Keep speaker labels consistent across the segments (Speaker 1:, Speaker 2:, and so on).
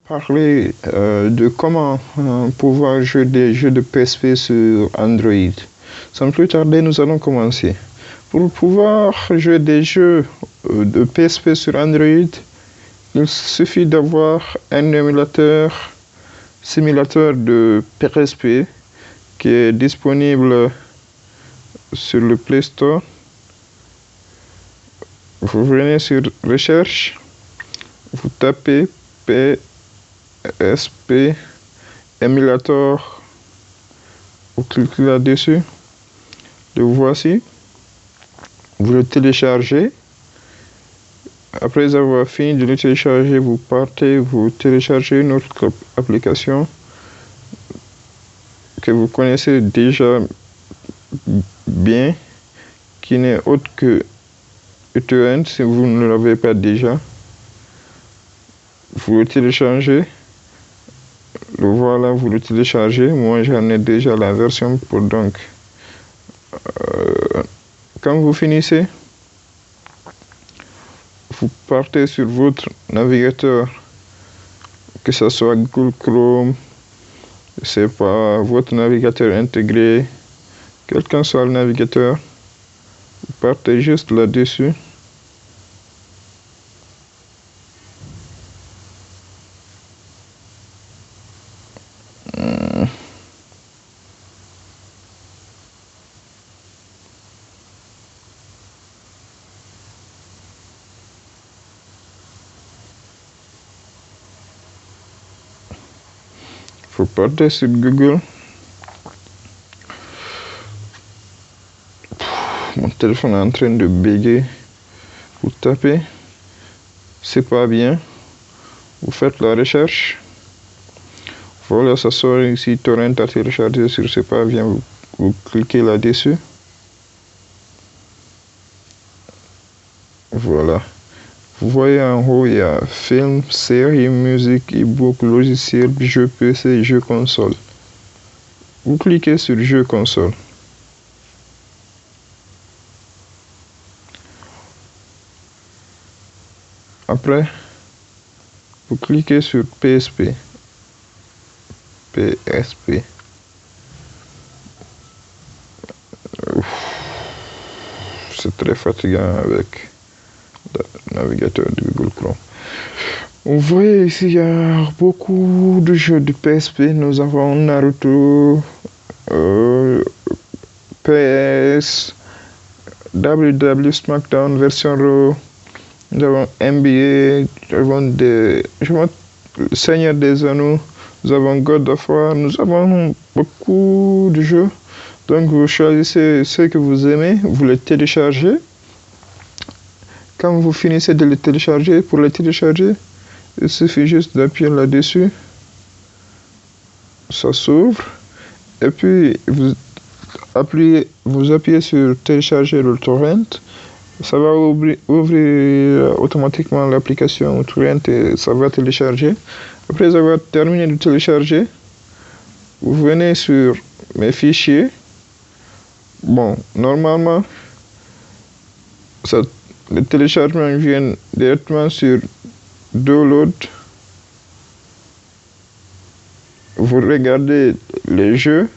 Speaker 1: parler de comment pouvoir jouer des jeux de PSP sur Android. Sans plus tarder, nous allons commencer. Pour pouvoir jouer des jeux de PSP sur Android, il suffit d'avoir un émulateur simulateur de PSP qui est disponible sur le Play Store. Vous venez sur Recherche, vous tapez PSP Emulator, vous cliquez là-dessus, le voici, vous le téléchargez. Après avoir fini de le télécharger, vous partez, vous téléchargez une autre application que vous connaissez déjà bien, qui n'est autre que uTorrent si vous ne l'avez pas déjà. Vous le téléchargez, le voilà, vous le téléchargez. Moi j'en ai déjà la version pour donc. Quand vous finissez, vous partez sur votre navigateur, que ce soit Google Chrome, c'est pas votre navigateur intégré, quel qu'en soit le navigateur, vous partez juste là-dessus. Vous partez sur Google. Mon téléphone est en train de bugger. Vous tapez, c'est pas bien. Vous faites la recherche. Voilà, ça sort ici, torrent à télécharger sur c'est pas bien. Vous cliquez là-dessus. Voilà. Vous voyez en haut, il y a film, série, musique, e-book, logiciel, jeux PC, jeux console. Vous cliquez sur jeux console. Après, vous cliquez sur PSP. PSP. C'est très fatigant avec le navigateur de Google Chrome. Vous voyez ici, il y a beaucoup de jeux de PSP. Nous avons Naruto, PS, WWE SmackDown version Raw. Nous avons NBA, nous avons Seigneur des Anneaux, nous avons God of War, nous avons beaucoup de jeux. Donc vous choisissez ceux que vous aimez, vous les téléchargez. Quand vous finissez de les télécharger, pour les télécharger, il suffit juste d'appuyer là-dessus. Ça s'ouvre. Et puis vous appuyez sur télécharger le torrent. Ça va ouvrir automatiquement l'application torrent et ça va télécharger. Après avoir terminé de télécharger, vous venez sur mes fichiers. Bon, normalement, le téléchargement vient directement sur Download. Vous regardez les jeux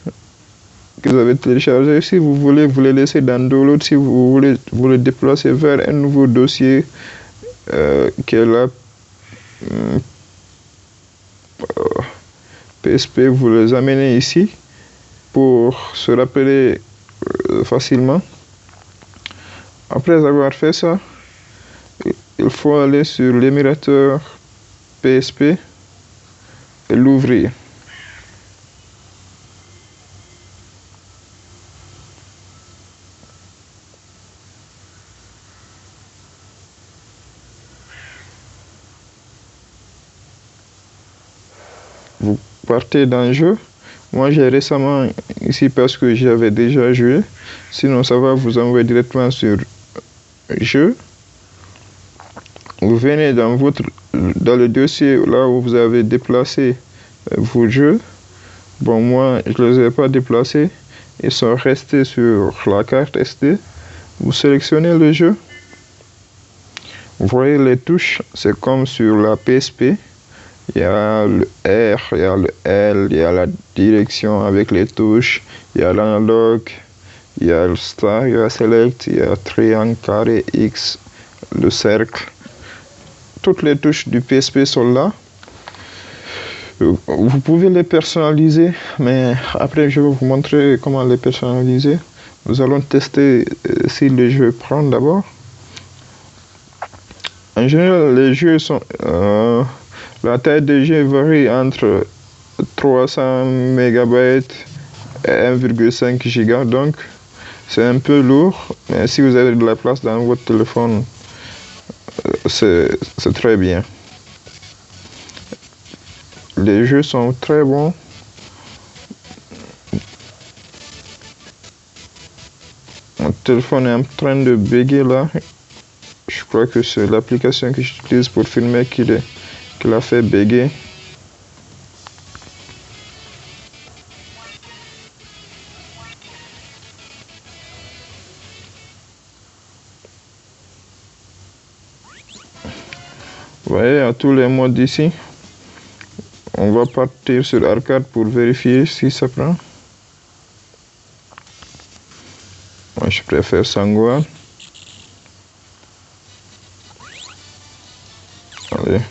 Speaker 1: que vous avez téléchargés. Si vous voulez, vous les laissez dans Download. Si vous voulez, vous les déplacez vers un nouveau dossier qui est là. PSP, vous les amenez ici pour se rappeler facilement. Après avoir fait ça, il faut aller sur l'émulateur PSP et l'ouvrir. Vous partez dans le jeu. Moi, j'ai récemment ici parce que j'avais déjà joué. Sinon, ça va vous envoyer directement sur jeu. Vous venez dans le dossier là où vous avez déplacé vos jeux. Bon, moi, je ne les ai pas déplacés. Ils sont restés sur la carte SD. Vous sélectionnez le jeu. Vous voyez les touches, c'est comme sur la PSP. Il y a le R, il y a le L, il y a la direction avec les touches, il y a l'analogue, il y a le star, il y a select, il y a triangle, carré, X, le cercle. Toutes les touches du PSP sont là. Vous pouvez les personnaliser, mais après je vais vous montrer comment les personnaliser. Nous allons tester si le jeu prend d'abord. En général, les jeux sont... la taille des jeux varie entre 300 MB et 1,5 Go, donc c'est un peu lourd, mais si vous avez de la place dans votre téléphone, c'est très bien. Les jeux sont très bons. Mon téléphone est en train de bugger là. Je crois que c'est l'application que j'utilise pour filmer qui l'a fait bugger. Vous voyez, à tous les modes ici. On va partir sur arcade pour vérifier si ça prend. Moi, je préfère Sanguan. Allez.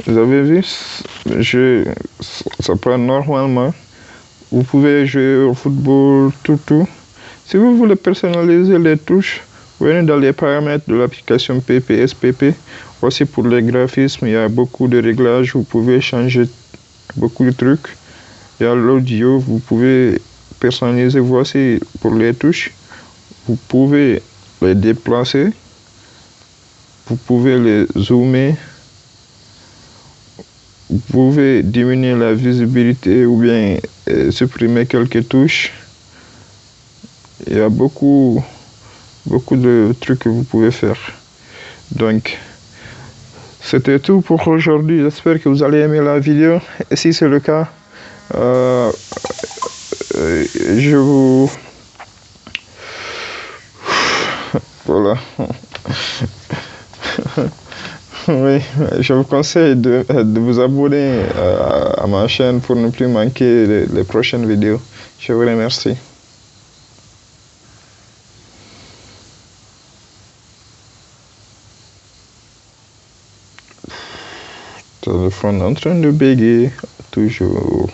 Speaker 1: Vous avez vu, ça prend normalement. Vous pouvez jouer au football, tout. Si vous voulez personnaliser les touches, venez dans les paramètres de l'application PPSPP. Aussi pour les graphismes, il y a beaucoup de réglages. Vous pouvez changer beaucoup de trucs. Il y a l'audio, vous pouvez personnaliser. Voici pour les touches. Vous pouvez les déplacer. Vous pouvez les zoomer. Vous pouvez diminuer la visibilité ou bien supprimer quelques touches. Il y a beaucoup de trucs que vous pouvez faire. Donc, c'était tout pour aujourd'hui. J'espère que vous allez aimer la vidéo. Et si c'est le cas, je vous... Voilà. Oui, je vous conseille de vous abonner à ma chaîne pour ne plus manquer les prochaines vidéos. Je vous remercie. Téléphone en train de bégayer, toujours.